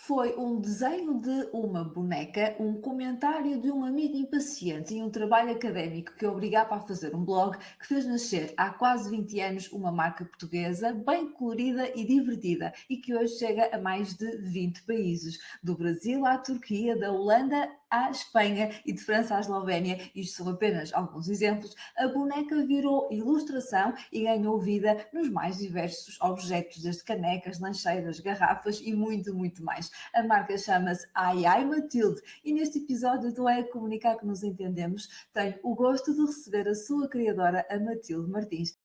Foi um desenho de uma boneca, um comentário de um amigo impaciente e um trabalho académico que obrigava a fazer um blog que fez nascer há quase 20 anos uma marca portuguesa bem colorida e divertida e que hoje chega a mais de 20 países, do Brasil à Turquia, da Holanda à Espanha e de França à Eslovénia. Isto são apenas alguns exemplos. A boneca virou ilustração e ganhou vida nos mais diversos objetos, desde canecas, lancheiras, garrafas e muito, muito mais. A marca chama-se Ai Ai Matilde e neste episódio do É Comunicar que nos entendemos, tenho o gosto de receber a sua criadora, a Matilde Martins.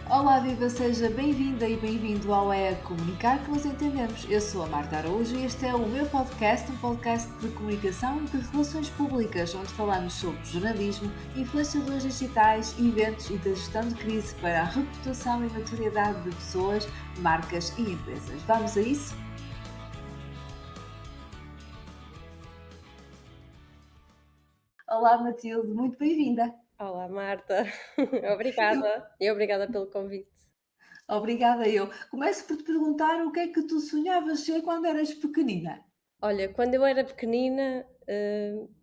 Olá, viva, seja bem-vinda e bem-vindo ao É Comunicar que nos entendemos. Eu sou a Marta Araújo e este é o meu podcast, um podcast de comunicação e de relações públicas, onde falamos sobre jornalismo, influenciadores digitais, eventos e da gestão de crise para a reputação e notoriedade de pessoas, marcas e empresas. Vamos a isso? Olá, Matilde, muito bem-vinda. Olá, Marta. Eu, Obrigada e obrigada pelo convite. obrigada, eu. Começo por te perguntar o que é que tu sonhavas ser quando eras pequenina. Olha, quando eu era pequenina,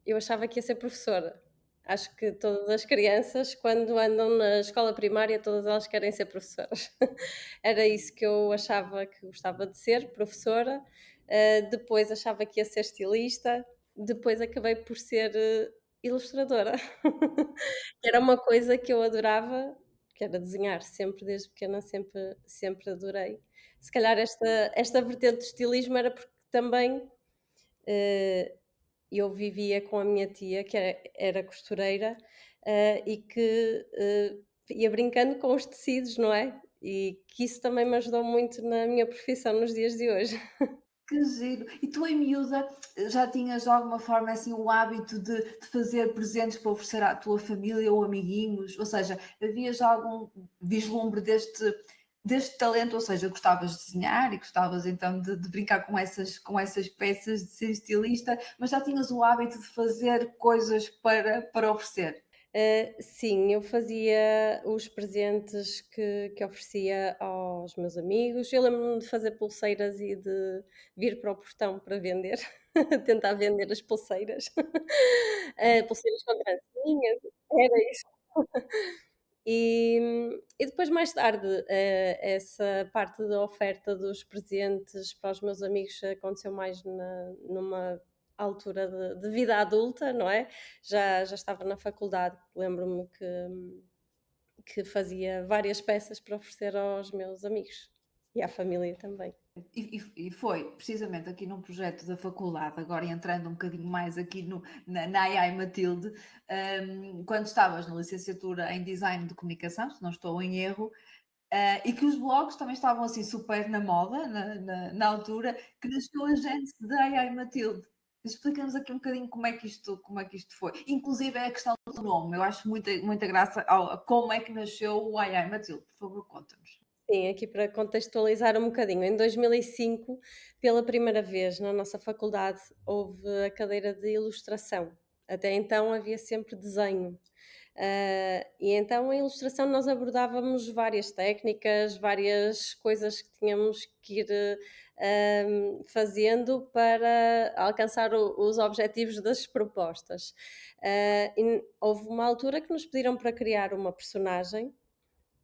eu achava que ia ser professora. Acho que todas as crianças, quando andam na escola primária, todas elas querem ser professoras. Era isso que eu achava que gostava de ser, professora. Depois achava que ia ser estilista. Depois acabei por ser ilustradora, que era uma coisa que eu adorava, que era desenhar. Sempre, desde pequena, sempre adorei. Se calhar esta vertente de estilismo era porque também eh, eu vivia com a minha tia, que era costureira, e que ia brincando com os tecidos, não é? E que isso também me ajudou muito na minha profissão nos dias de hoje. Que giro. E tu em miúda já tinhas de alguma forma assim o hábito de fazer presentes para oferecer à tua família ou amiguinhos? Ou seja, havia já algum vislumbre deste talento? Ou seja, gostavas de desenhar e gostavas então de brincar com essas peças, de ser estilista, mas já tinhas o hábito de fazer coisas para oferecer? Sim, eu fazia os presentes que oferecia aos meus amigos. Eu lembro-me de fazer pulseiras e de vir para o portão para vender, tentar vender as pulseiras. Pulseiras com trancinhas, era isso. E depois mais tarde, essa parte da oferta dos presentes para os meus amigos aconteceu mais numa altura de vida adulta, não é? Já estava na faculdade, lembro-me que fazia várias peças para oferecer aos meus amigos e à família também. E foi precisamente aqui num projeto da faculdade, agora entrando um bocadinho mais aqui na AI Matilde, quando estavas na licenciatura em Design de Comunicação, se não estou em erro, e que os blogs também estavam assim super na moda, na altura, que nasceu a gênese da AI Matilde. Explica-nos aqui um bocadinho como é que isto foi. Inclusive é a questão do nome, eu acho muita graça a como é que nasceu o AI Matilde. Por favor, conta-nos. Sim, aqui para contextualizar um bocadinho, em 2005, pela primeira vez na nossa faculdade, houve a cadeira de ilustração. Até então havia sempre desenho. E então em ilustração nós abordávamos várias técnicas, várias coisas que tínhamos que ir fazendo para alcançar os objetivos das propostas. E houve uma altura que nos pediram para criar uma personagem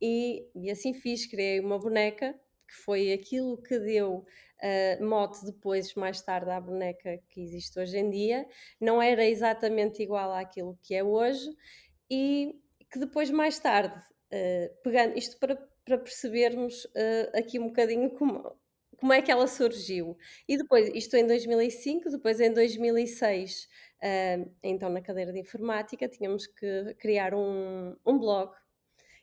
e assim fiz, criei uma boneca, que foi aquilo que deu, mote depois, mais tarde, à boneca que existe hoje em dia. Não era exatamente igual àquilo que é hoje e que depois, mais tarde, pegando isto para percebermos, aqui um bocadinho como é que ela surgiu. E depois, isto em 2005, depois em 2006, então na cadeira de informática, tínhamos que criar um blog.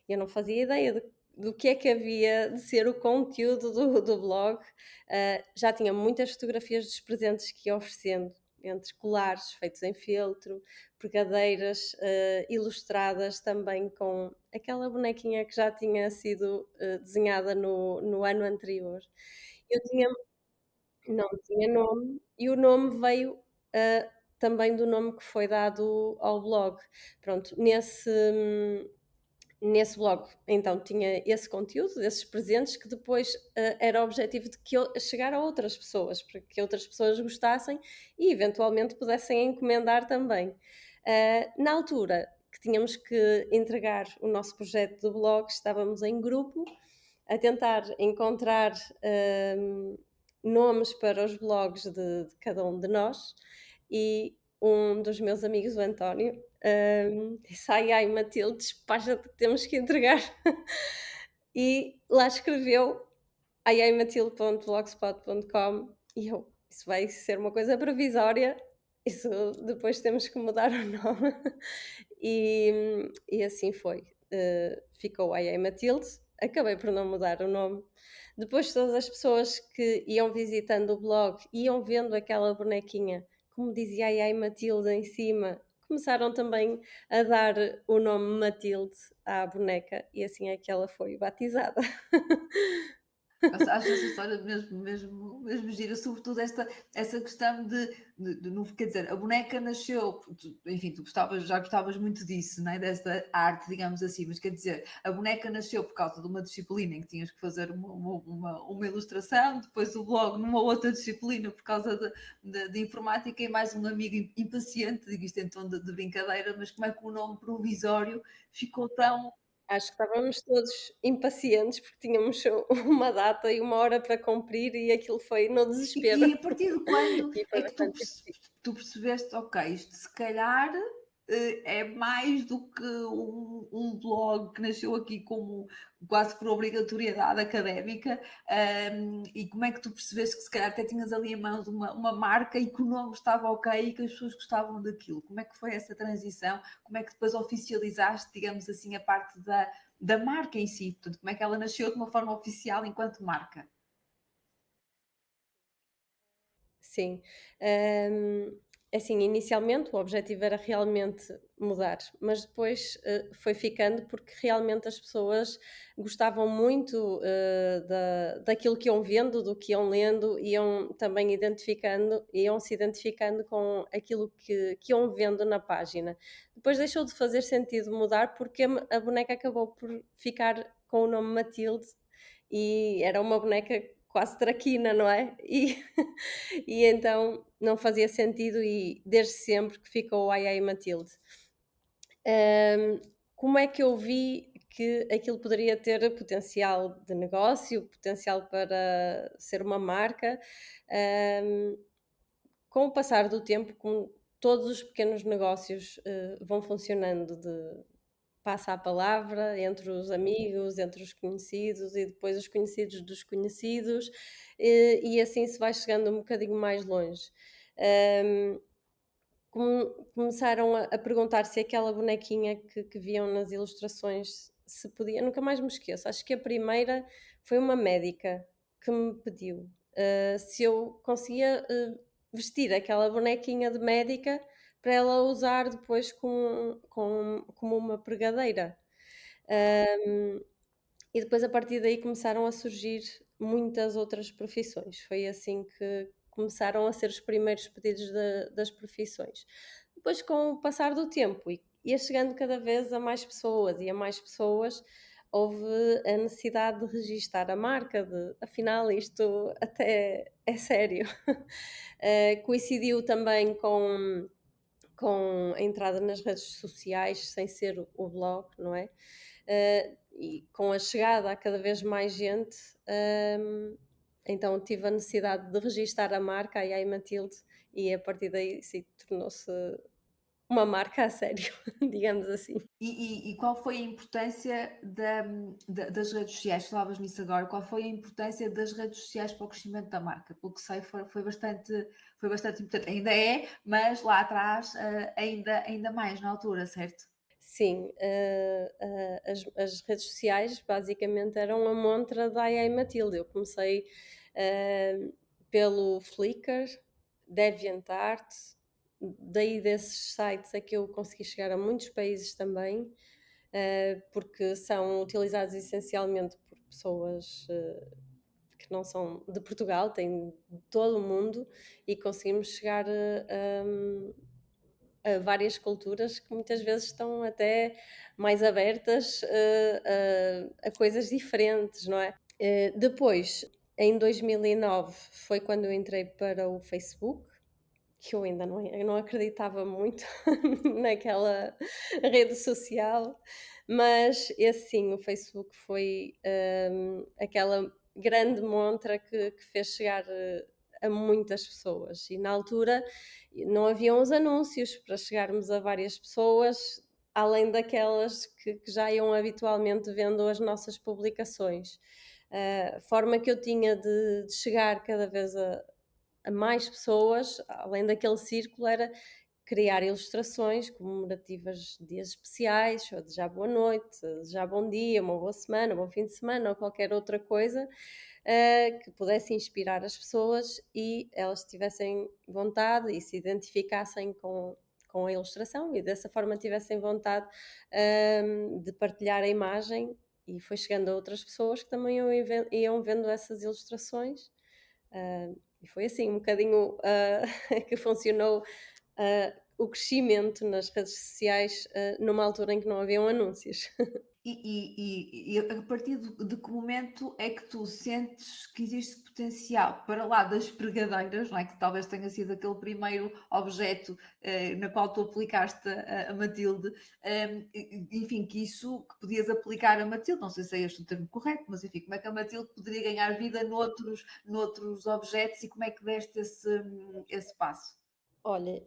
Eu não fazia ideia do que é que havia de ser o conteúdo do blog. Já tinha muitas fotografias dos presentes que ia oferecendo, entre colares feitos em feltro, pregadeiras, ilustradas também com aquela bonequinha que já tinha sido, desenhada no ano anterior. Eu tinha Não tinha nome e o nome veio, também do nome que foi dado ao blog. Pronto, Nesse blog, então, tinha esse conteúdo, desses presentes, que depois, era o objetivo de que eu chegar a outras pessoas, para que outras pessoas gostassem e eventualmente pudessem encomendar também. Na altura que tínhamos que entregar o nosso projeto do blog, estávamos em grupo a tentar encontrar, nomes para os blogs de cada um de nós, e um dos meus amigos, o António, disse: "Ai, ai, Matilde, despacha-te que temos que entregar." E lá escreveu aiaimatilde.blogspot.com e eu: "Isso vai ser uma coisa provisória, isso depois temos que mudar o nome." E assim foi, ficou Ai Ai Matilde, acabei por não mudar o nome. Depois todas as pessoas que iam visitando o blog, iam vendo aquela bonequinha, como dizia Ai Ai Matilde em cima, começaram também a dar o nome Matilde à boneca e assim é que ela foi batizada. Acho essa história mesmo gira, sobretudo essa questão quer dizer, a boneca nasceu, enfim, tu já gostavas muito disso, não é? Desta arte, digamos assim, mas quer dizer, a boneca nasceu por causa de uma disciplina em que tinhas que fazer uma ilustração, depois o blog numa outra disciplina por causa de informática e mais um amigo impaciente, digo isto em tom de brincadeira, mas como é que o nome provisório ficou tão. Acho que estávamos todos impacientes, porque tínhamos uma data e uma hora para cumprir e aquilo foi no desespero. E a partir de quando E foi é que bastante divertido. tu percebeste, ok, isto se calhar é mais do que um blog que nasceu aqui como quase por obrigatoriedade académica, e como é que tu percebeste que se calhar até tinhas ali em mãos uma marca e que o nome estava ok e que as pessoas gostavam daquilo? Como é que foi essa transição? Como é que depois oficializaste, digamos assim, a parte da marca em si? Portanto, como é que ela nasceu de uma forma oficial enquanto marca? Sim. Assim, inicialmente o objetivo era realmente mudar, mas depois, foi ficando porque realmente as pessoas gostavam muito, daquilo que iam vendo, do que iam lendo, iam também iam se identificando com aquilo que iam vendo na página. Depois deixou de fazer sentido mudar porque a boneca acabou por ficar com o nome Matilde e era uma boneca quase traquina, não é? E e então não fazia sentido e desde sempre que ficou Ai Ai Matilde. Hum, como é que eu vi que aquilo poderia ter potencial de negócio, potencial para ser uma marca? Hum, com o passar do tempo, como todos os pequenos negócios, vão funcionando de passa a palavra entre os amigos, entre os conhecidos e depois os conhecidos dos conhecidos, e assim se vai chegando um bocadinho mais longe. Hum, começaram a perguntar se aquela bonequinha que viam nas ilustrações se podia, nunca mais me esqueço, acho que a primeira foi uma médica que me pediu, se eu conseguia, vestir aquela bonequinha de médica para ela usar depois como uma pregadeira. Hum, e depois a partir daí começaram a surgir muitas outras profissões. Foi assim que começaram a ser os primeiros pedidos das profissões. Depois, com o passar do tempo e ia chegando cada vez a mais pessoas e a mais pessoas, houve a necessidade de registar a marca, de afinal isto até é sério. Coincidiu também com a entrada nas redes sociais, sem ser o blog, não é? E com a chegada a cada vez mais gente, então tive a necessidade de registar a marca, a Ai Matilde, e a partir daí sim, tornou-se uma marca a sério, digamos assim. E qual foi a importância das redes sociais? Falavas nisso agora. Qual foi a importância das redes sociais para o crescimento da marca? Pelo que sei, foi bastante importante. Ainda é, mas lá atrás, ainda mais na altura, certo? Sim, as redes sociais basicamente eram a montra da Ai Ai Matilde. Eu comecei, pelo Flickr, DeviantArt, daí desses sites é que eu consegui chegar a muitos países também, porque são utilizados essencialmente por pessoas, que não são de Portugal, têm de todo o mundo e conseguimos chegar a várias culturas que muitas vezes estão até mais abertas, a coisas diferentes, não é? Depois, em 2009, foi quando eu entrei para o Facebook, que eu ainda não acreditava muito naquela rede social, mas esse sim, o Facebook foi, aquela grande montra que fez chegar, a muitas pessoas e na altura não haviam os anúncios para chegarmos a várias pessoas, além daquelas que já iam habitualmente vendo as nossas publicações. A forma que eu tinha de chegar cada vez a mais pessoas, além daquele círculo, era criar ilustrações comemorativas de dias especiais, ou desejar boa noite, desejar bom dia, uma boa semana, um bom fim de semana, ou qualquer outra coisa, que pudesse inspirar as pessoas e elas tivessem vontade e se identificassem com a ilustração e dessa forma tivessem vontade, de partilhar a imagem e foi chegando a outras pessoas que também iam vendo essas ilustrações. E foi assim um bocadinho, que funcionou, o crescimento nas redes sociais, numa altura em que não haviam anúncios. E a partir de que momento é que tu sentes que existe potencial para lá das pregadeiras, não é? Que talvez tenha sido aquele primeiro objeto na qual tu aplicaste a Matilde, enfim, que isso que podias aplicar a Matilde, não sei se é este o termo correto, mas enfim, como é que a Matilde poderia ganhar vida noutros objetos e como é que deste esse passo? Olha,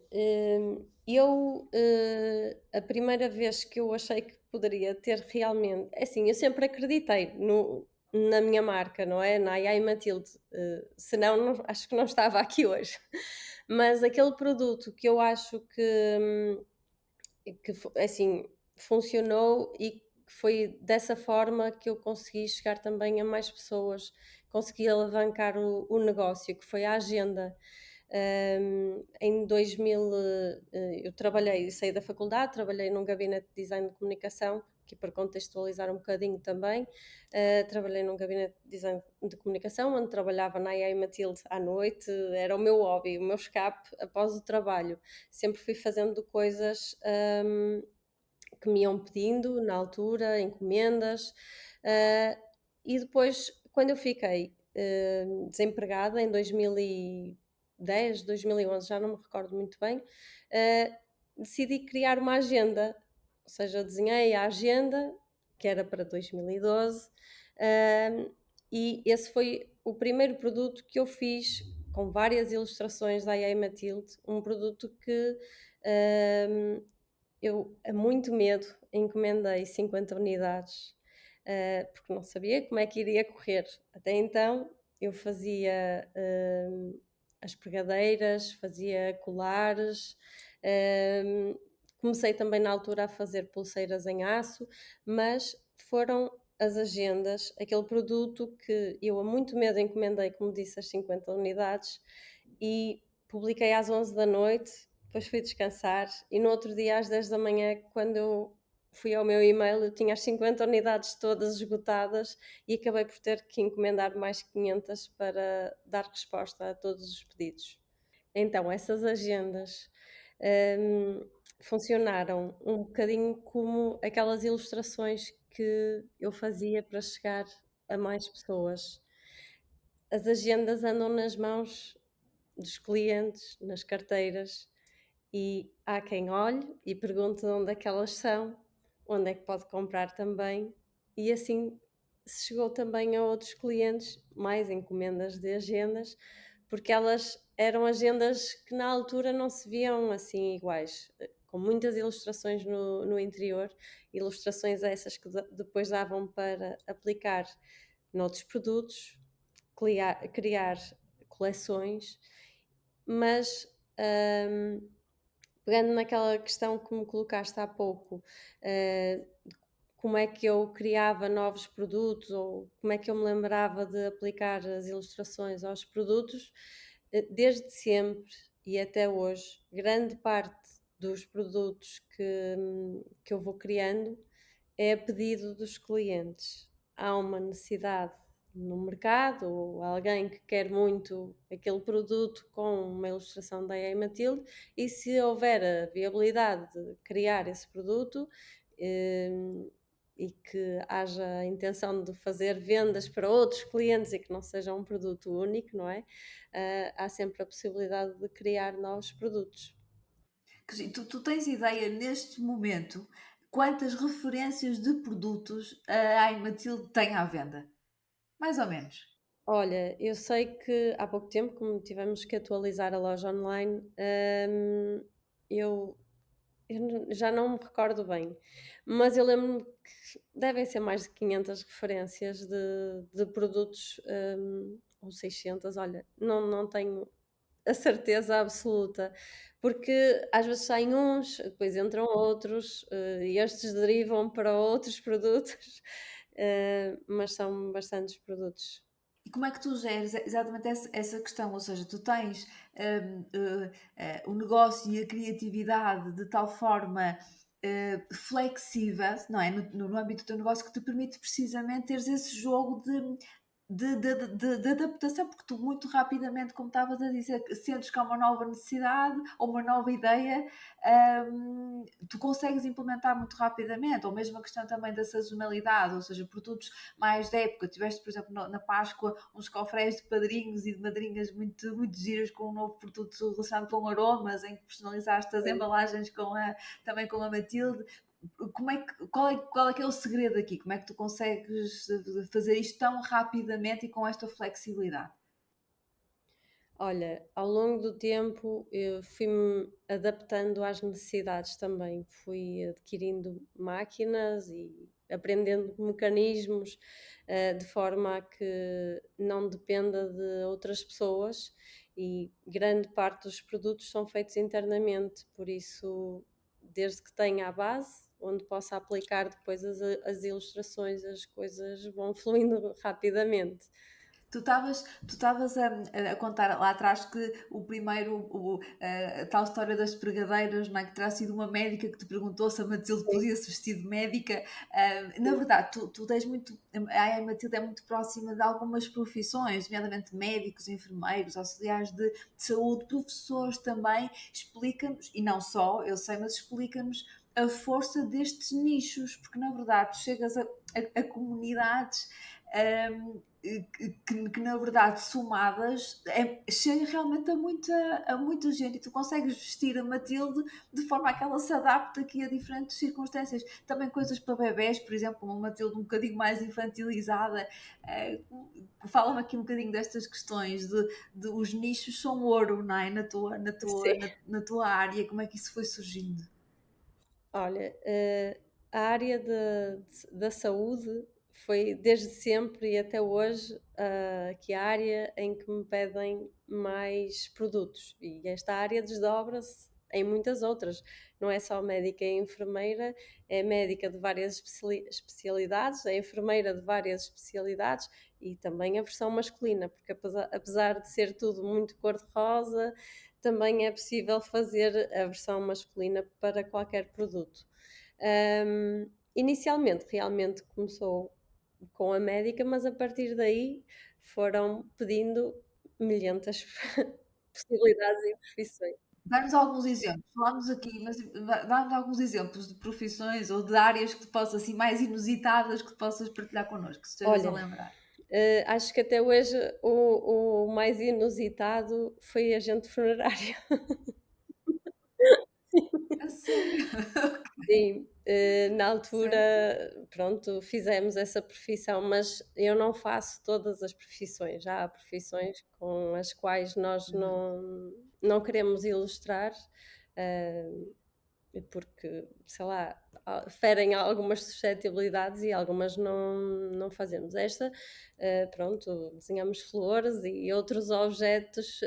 a primeira vez que eu achei que poderia ter realmente é assim, eu sempre acreditei na minha marca, não é, na Ai Matilde, senão não acho que não estava aqui hoje. Mas aquele produto que eu acho que fo assim, funcionou e que foi dessa forma que eu consegui chegar também a mais pessoas, consegui alavancar o negócio, que foi a agenda. Em 2000, eu saí da faculdade, trabalhei num gabinete de design de comunicação, aqui para contextualizar um bocadinho também, trabalhei num gabinete de design de comunicação, onde trabalhava na AI Matilde à noite, era o meu hobby, o meu escape após o trabalho. Sempre fui fazendo coisas, que me iam pedindo na altura, encomendas, ah, e depois quando eu fiquei, desempregada em 2010, 2011, já não me recordo muito bem, decidi criar uma agenda, ou seja, desenhei a agenda, que era para 2012, e esse foi o primeiro produto que eu fiz com várias ilustrações da AI Matilde, um produto que, hum, eu, a muito medo, encomendei 50 unidades, porque não sabia como é que iria correr. Até então eu fazia, as pregadeiras, fazia colares, hum, comecei também na altura a fazer pulseiras em aço, mas foram as agendas, aquele produto que eu a muito medo encomendei, como disse, as 50 unidades e publiquei às 11 da noite, depois fui descansar e no outro dia às 10 da manhã, quando eu fui ao meu e-mail, eu tinha as 50 unidades todas esgotadas e acabei por ter que encomendar mais 500 para dar resposta a todos os pedidos. Então essas agendas, hum, funcionaram um bocadinho como aquelas ilustrações que eu fazia para chegar a mais pessoas. As agendas andam nas mãos dos clientes, nas carteiras, e há quem olhe e pergunte onde é que elas são, onde é que pode comprar também, e assim se chegou também a outros clientes, mais encomendas de agendas, porque elas eram agendas que na altura não se viam assim iguais, com muitas ilustrações no interior, ilustrações essas que depois davam para aplicar noutros produtos, criar coleções, mas, pegando naquela questão que me colocaste há pouco, de como é que eu criava novos produtos ou como é que eu me lembrava de aplicar as ilustrações aos produtos, desde sempre e até hoje, grande parte dos produtos que eu vou criando é a pedido dos clientes. Há uma necessidade no mercado, ou alguém que quer muito aquele produto com uma ilustração da AI Matilde, e se houver a viabilidade de criar esse produto, e que haja a intenção de fazer vendas para outros clientes e que não seja um produto único, não é? Há sempre a possibilidade de criar novos produtos. Tu tens ideia neste momento quantas referências de produtos a Ai Matilde tem à venda? Mais ou menos. Olha, eu sei que há pouco tempo, como tivemos que atualizar a loja online, eu já não me recordo bem, mas eu lembro-me que devem ser mais de 500 referências de produtos, ou 600, olha, não tenho a certeza absoluta, porque às vezes saem uns, depois entram outros, e estes derivam para outros produtos, mas são bastantes produtos. E como é que tu geres exatamente essa questão? Ou seja, tu tens, o negócio e a criatividade de tal forma, flexível, não é, no âmbito do teu negócio que te permite precisamente teres esse jogo de adaptação, porque tu muito rapidamente, como estavas a dizer, sentes que há uma nova necessidade ou uma nova ideia, tu consegues implementar muito rapidamente, ou mesmo a questão também da sazonalidade, ou seja, produtos mais da época. Tiveste, por exemplo, na Páscoa, uns cofrés de padrinhos e de madrinhas muito giros com um novo produto relacionado com aromas, em que personalizaste as Sim. embalagens também com a Matilde. Qual é que é o segredo aqui? Como é que tu consegues fazer isto tão rapidamente e com esta flexibilidade? Olha, ao longo do tempo eu fui-me adaptando às necessidades também. Fui adquirindo máquinas e aprendendo mecanismos, de forma a que não dependa de outras pessoas, e grande parte dos produtos são feitos internamente, por isso, desde que tenha a base, onde possa aplicar depois as ilustrações, as coisas vão fluindo rapidamente. Tu estavas a contar lá atrás que o primeiro, a tal história das pregadeiras, não é? Que terá sido uma médica que te perguntou se a Matilde Sim, podia se vestir de médica. Na verdade, tu tens muito. A Matilde é muito próxima de algumas profissões, nomeadamente médicos, enfermeiros, auxiliares de saúde, professores também. Explica-nos, e não só, eu sei, mas explica-nos a força destes nichos, porque na verdade tu chegas a comunidades. Que na verdade somadas chega realmente a muita gente, e tu consegues vestir a Matilde de forma a que ela se adapte aqui a diferentes circunstâncias. Também coisas para bebés, por exemplo, uma Matilde um bocadinho mais infantilizada. eh, Fala-me aqui um bocadinho destas questões de os nichos são ouro, não é? sim. Na tua área, como é que isso foi surgindo? Olha, a área da saúde foi desde sempre e até hoje, que a área em que me pedem mais produtos, e esta área desdobra-se em muitas outras. Não é só médica e enfermeira, é médica de várias especialidades, é enfermeira de várias especialidades, e também a versão masculina, porque apesar de ser tudo muito cor-de-rosa, também é possível fazer a versão masculina para qualquer produto. Inicialmente, realmente começou com a médica, mas a partir daí foram pedindo milhentas possibilidades e profissões. Dá-nos alguns exemplos. Falámos aqui, mas dá-nos alguns exemplos de profissões ou de áreas que te possas, assim, mais inusitadas, que te possas partilhar connosco, se estejas a Olha, lembrar. acho que até hoje o mais inusitado foi agente funerário. A sério? Sim, na Certo. altura, pronto, fizemos essa profissão, mas eu não faço todas as profissões. Já há profissões com as quais nós Uhum. não queremos ilustrar, hã, porque, sei lá, ferem algumas suscetibilidades e algumas não fazemos. Esta, pronto, desenhamos flores e outros objetos,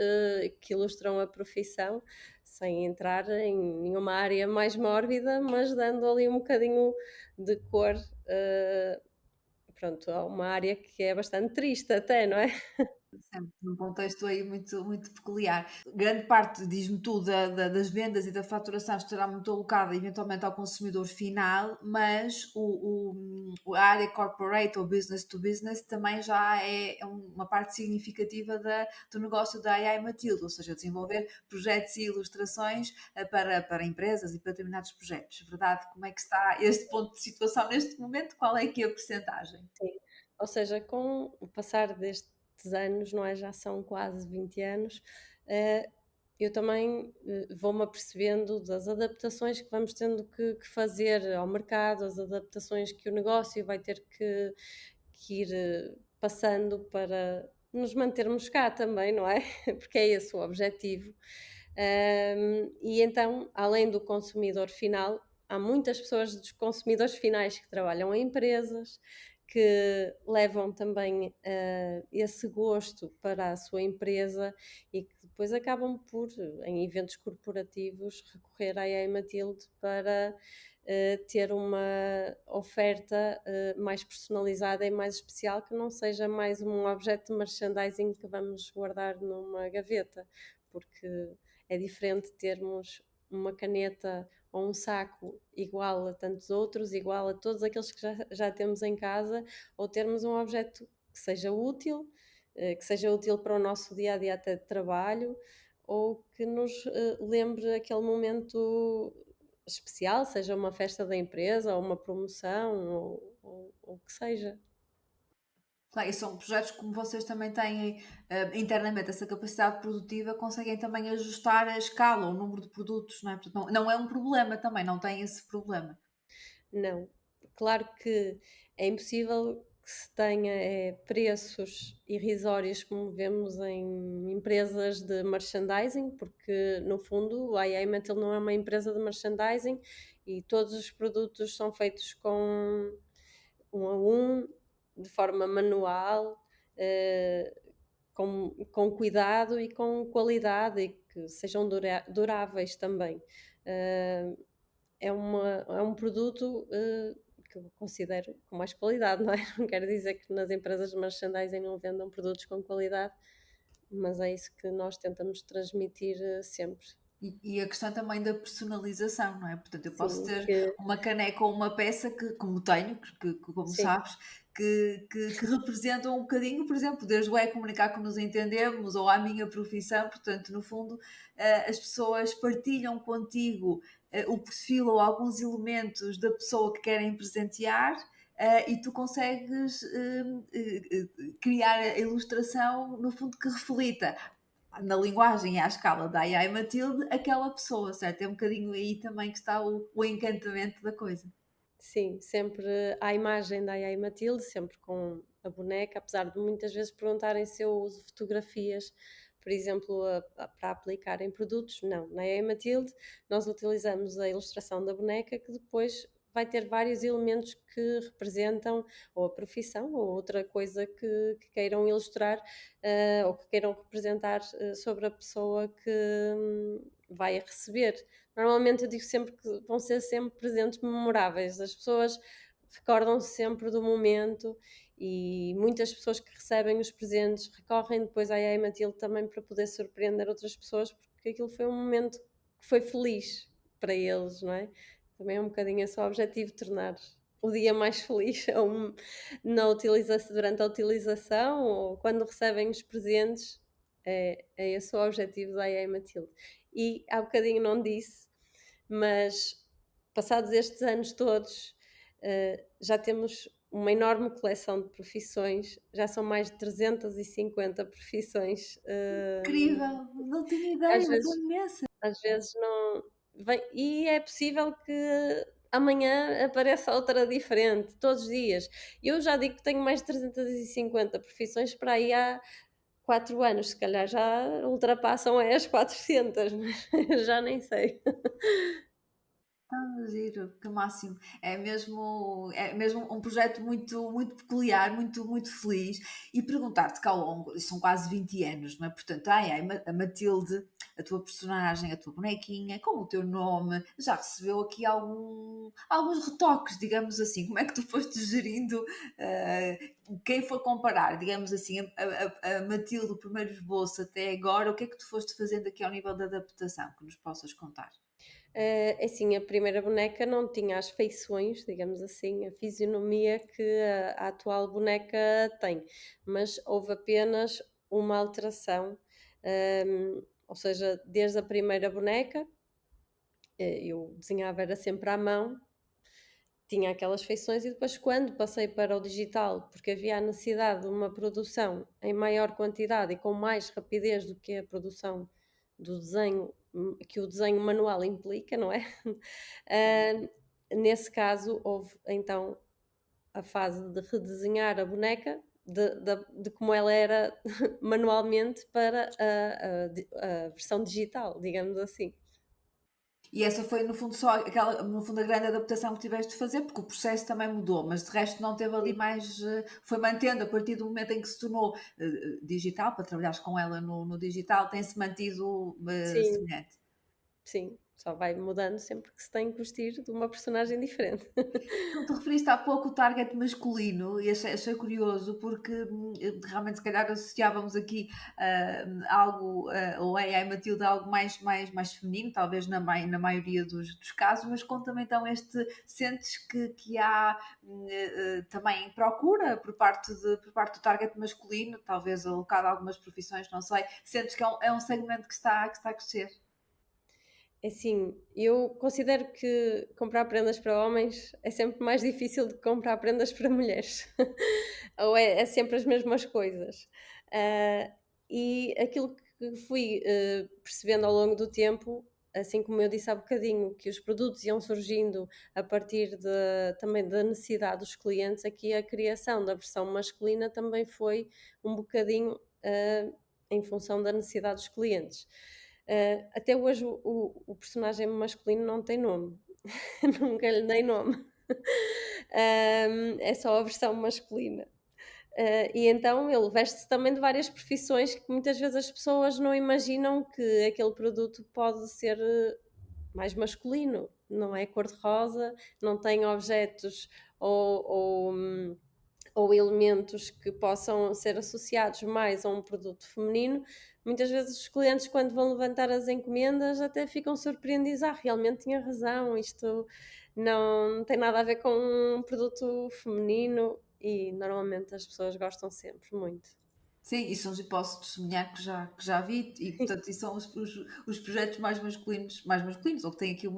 que ilustram a profissão, sem entrar em nenhuma área mais mórbida, mas dando ali um bocadinho de cor, pronto, a uma área que é bastante triste até, não é? Sempre num contexto aí muito peculiar. Grande parte, diz-me tu, das vendas e da faturação estará muito alocada eventualmente ao consumidor final, mas a área corporate ou business to business também já é uma parte significativa do negócio da AI Matilde, ou seja, desenvolver projetos e ilustrações para empresas e para determinados projetos. Verdade? Como é que está este ponto de situação neste momento? Qual é que é a percentagem? Sim. Ou seja, com o passar destes anos, não é, já são quase 20 anos, eh, eu também, vou-me apercebendo das adaptações que vamos tendo que fazer ao mercado, as adaptações que o negócio vai ter que ir, passando para nos mantermos cá também, não é? Porque é esse o objetivo. E então, além do consumidor final, há muitas pessoas dos consumidores finais que trabalham em empresas, que levam também, esse gosto para a sua empresa e que depois acabam por, em eventos corporativos, recorrer à AI Matilde para, ter uma oferta, mais personalizada e mais especial, que não seja mais um objeto de merchandising que vamos guardar numa gaveta, porque é diferente termos uma caneta ou um saco igual a tantos outros, igual a todos aqueles que já temos em casa, ou termos um objeto que seja útil para o nosso dia a dia até de trabalho, ou que nos lembre aquele momento especial, seja uma festa da empresa, ou uma promoção, ou o que seja. Claro, e são projetos como vocês também têm, internamente essa capacidade produtiva, conseguem também ajustar a escala, o número de produtos, não é? Portanto, não é um problema também, não tem esse problema. Não. Claro que é impossível que se tenha preços irrisórios como vemos em empresas de merchandising, porque no fundo a AI Metal não é uma empresa de merchandising e todos os produtos são feitos com um a um, de forma manual, eh, com cuidado e com qualidade e que sejam duráveis também. Eh, é um produto, que eu considero com mais qualidade, não é? Não quero dizer que nas empresas de merchandising não vendam produtos com qualidade, mas é isso que nós tentamos transmitir, sempre. E a questão também da personalização, não é? Portanto, eu posso Sim, ter que uma caneca ou uma peça que, como tenho, que como sim, sabes, que representam um bocadinho, por exemplo, desde o comunicar como nos entendemos ou à minha profissão. Portanto, no fundo, as pessoas partilham contigo o perfil ou alguns elementos da pessoa que querem presentear. E tu consegues criar a ilustração, no fundo, que reflita na linguagem e à escala da AI Matilde, aquela pessoa, certo? É um bocadinho aí também que está o encantamento da coisa. sim, sempre à imagem da Ai Matilde, sempre com a boneca, apesar de muitas vezes perguntarem se eu uso fotografias, por exemplo, para aplicar em produtos. Não, na Ai Matilde nós utilizamos a ilustração da boneca que depois vai ter vários elementos que representam ou a profissão ou outra coisa que queiram ilustrar, ou que queiram representar, sobre a pessoa que vai a receber. Normalmente eu digo sempre que vão ser sempre presentes memoráveis. As pessoas recordam-se sempre do momento e muitas pessoas que recebem os presentes recorrem depois à Yaya Matilde também para poder surpreender outras pessoas, porque aquilo foi um momento que foi feliz para eles, não é? Também é um bocadinho esse o objetivo, tornar o dia mais feliz durante a utilização ou quando recebem os presentes. É esse o objetivo da Yaya Matilde. E há bocadinho não disse, mas passados estes anos todos, já temos uma enorme coleção de profissões, já são mais de 350 profissões, Incrível! Não tinha que ideia, são imensas. às vezes não vem e é possível que amanhã apareça outra diferente, todos os dias. Eu já digo que tenho mais de 350 profissões para aí há 4 anos, se calhar já ultrapassam as 400, mas já nem sei. Giro, que máximo. É mesmo um projeto muito peculiar, muito feliz. E perguntar-te que ao longo, são quase 20 anos, não é? Portanto, a Matilde a tua personagem, a tua bonequinha, com o teu nome, já recebeu aqui alguns retoques, digamos assim. Como é que tu foste gerindo, quem for comparar, digamos assim, a Matilde, o primeiro esboço até agora, o que é que tu foste fazendo aqui ao nível da adaptação, que nos possas contar? É assim, a primeira boneca não tinha as feições, digamos assim, a fisionomia que a atual boneca tem, mas houve apenas uma alteração, ou seja, desde a primeira boneca, eu desenhava era sempre à mão, tinha aquelas feições e depois quando passei para o digital, porque havia a necessidade de uma produção em maior quantidade e com mais rapidez do que a produção do desenho, que o desenho manual implica, não é? Hã, nesse caso houve então a fase de redesenhar a boneca de como ela era manualmente para a versão digital, digamos assim. E essa foi, no fundo, só aquela, no fundo, a grande adaptação que tiveste de fazer, porque o processo também mudou, mas de resto não teve ali mais. Foi mantendo a partir do momento em que se tornou digital, para trabalhares com ela no digital, tem-se mantido Sim, semelhante. sim, só vai mudando sempre que se tem que vestir de uma personagem diferente. Tu referiste há pouco o target masculino e achei curioso porque realmente se calhar associávamos aqui algo, ou AI Matilda, algo mais feminino, talvez na maioria dos casos, mas conta também então sentes que há também procura por parte do target masculino, talvez alocado a algumas profissões, não sei, sentes que é um segmento que está a crescer. É assim, eu considero que comprar prendas para homens é sempre mais difícil do que comprar prendas para mulheres. Ou é sempre as mesmas coisas. Ah, e aquilo que fui, percebendo ao longo do tempo, assim como eu disse há bocadinho, que os produtos iam surgindo a partir também da necessidade dos clientes, aqui a criação da versão masculina também foi um bocadinho, em função da necessidade dos clientes. Até hoje o personagem masculino não tem nome, nunca lhe dei nome. É só a versão masculina. E então ele veste-se também de várias profissões que muitas vezes as pessoas não imaginam que aquele produto pode ser mais masculino, não é cor-de-rosa, não tem objetos ou elementos que possam ser associados mais a um produto feminino. Muitas vezes os clientes, quando vão levantar as encomendas, até ficam surpreendidos: "Ah, realmente tinha razão, isto não tem nada a ver com um produto feminino", e normalmente as pessoas gostam sempre muito. Sim, e são os posso testemunhar que já vi e portanto e são os projetos mais masculinos, ou que têm aqui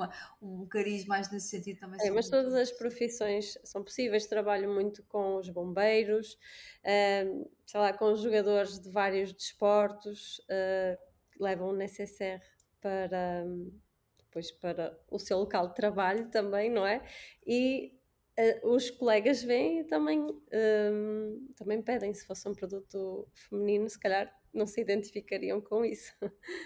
um cariz mais nesse sentido também É, são mas muito todas as profissões são possíveis. Trabalho muito com os bombeiros, sei lá, com os jogadores de vários desportos, que levam o necessaire para depois para o seu local de trabalho também, não é? E, os colegas vêm e também pedem. Se fosse um produto feminino, se calhar não se identificariam com isso.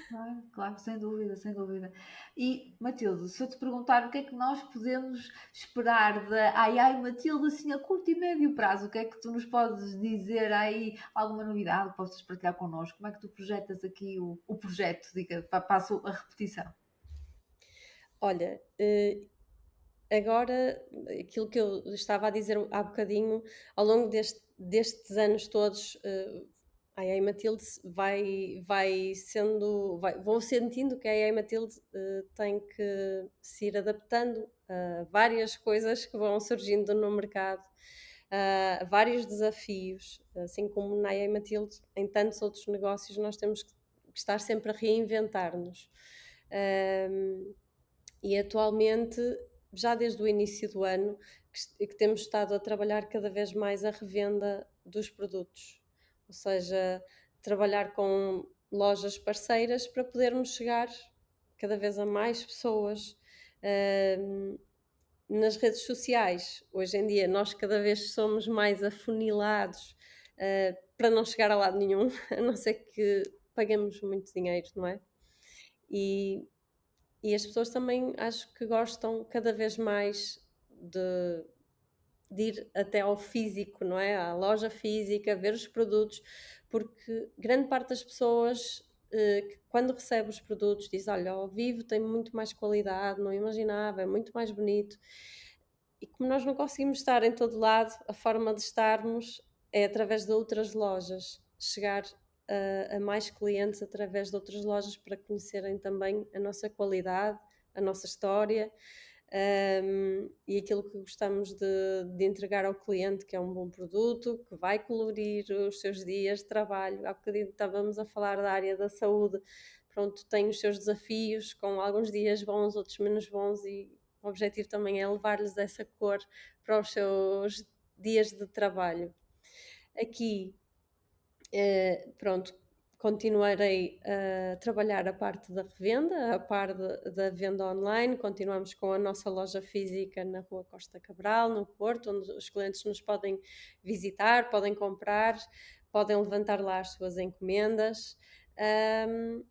claro, claro, sem dúvida, sem dúvida. E Matilde, se eu te perguntar o que é que nós podemos esperar da Ai Matilde, assim, a curto e médio prazo, o que é que tu nos podes dizer aí, alguma novidade possas partilhar connosco? Como é que tu projetas aqui o projeto? Diga, passo a repetição. Olha, agora, aquilo que eu estava a dizer há bocadinho, ao longo destes anos todos, a AI Matilde vou sentindo que a AI Matilde, tem que se ir adaptando a várias coisas que vão surgindo no mercado, a vários desafios, assim como na AI Matilde, em tantos outros negócios, nós temos que estar sempre a reinventar-nos. Hum, e atualmente, já desde o início do ano, que temos estado a trabalhar cada vez mais a revenda dos produtos, ou seja, trabalhar com lojas parceiras para podermos chegar cada vez a mais pessoas. Hum, nas redes sociais, hoje em dia, nós cada vez somos mais afunilados, para não chegar a lado nenhum, a não ser que paguemos muito dinheiro, não é? E as pessoas também acho que gostam cada vez mais de ir até ao físico, não é? À loja física, ver os produtos, porque grande parte das pessoas, que quando recebe os produtos diz: "Olha, ao vivo tem muito mais qualidade, não imaginava, é muito mais bonito". E como nós não conseguimos estar em todo lado, a forma de estarmos é através de outras lojas, chegar a mais clientes através de outras lojas para conhecerem também a nossa qualidade, a nossa história, e aquilo que gostamos de entregar ao cliente, que é um bom produto, que vai colorir os seus dias de trabalho. Há bocadinho estávamos a falar da área da saúde, pronto, tem os seus desafios, com alguns dias bons, outros menos bons, e o objetivo também é levar-lhes essa cor para os seus dias de trabalho. Aqui, pronto, continuarei a trabalhar a parte da revenda, a par da venda online. Continuamos com a nossa loja física na Rua Costa Cabral, no Porto, onde os clientes nos podem visitar, podem comprar, podem levantar lá as suas encomendas. Ahm,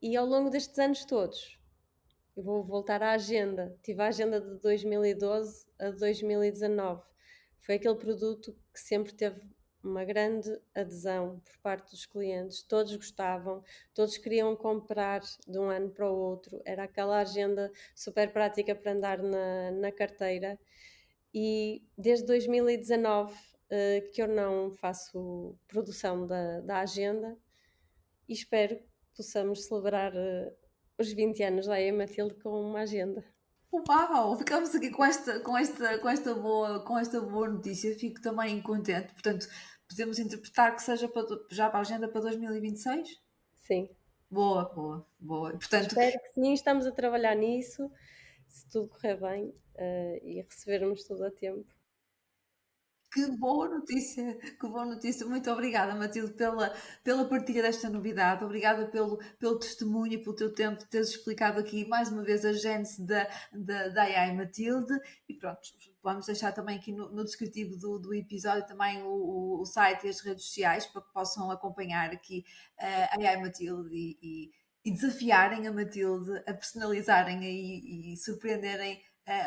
e ao longo destes anos todos, eu vou voltar à agenda. Tive a agenda de 2012 a 2019. Foi aquele produto que sempre teve uma grande adesão por parte dos clientes. Todos gostavam, todos queriam comprar de um ano para o outro. Era aquela agenda super prática para andar na carteira. E desde 2019 que eu não faço produção da agenda, e espero que possamos celebrar os 20 anos da EA Matilde com uma agenda. Uau! Ficamos aqui com esta boa notícia. Fico também contente. Portanto, podemos interpretar que seja já para a agenda para 2026? Sim, Boa, boa, boa. Portanto, espero que sim, estamos a trabalhar nisso, se tudo correr bem, e recebermos tudo a tempo. que boa notícia, que boa notícia. Muito obrigada, Matilde, pela partilha desta novidade. Obrigada pelo testemunho e pelo teu tempo de teres explicado aqui mais uma vez a gênese da AI Matilde. E pronto, vamos deixar também aqui no descritivo do episódio também o site e as redes sociais para que possam acompanhar aqui a AI Matilde e desafiarem a Matilde a personalizarem e surpreenderem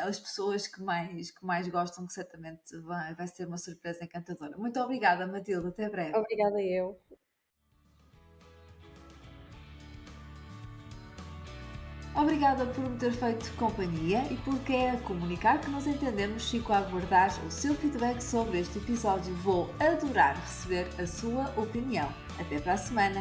as pessoas que mais gostam, que certamente vai ser uma surpresa encantadora. Muito obrigada, Matilde. Até breve. Obrigada eu. Obrigada por me ter feito companhia e por querer comunicar que nos entendemos. Fico a aguardar o seu feedback sobre este episódio. Vou adorar receber a sua opinião. Até para a semana.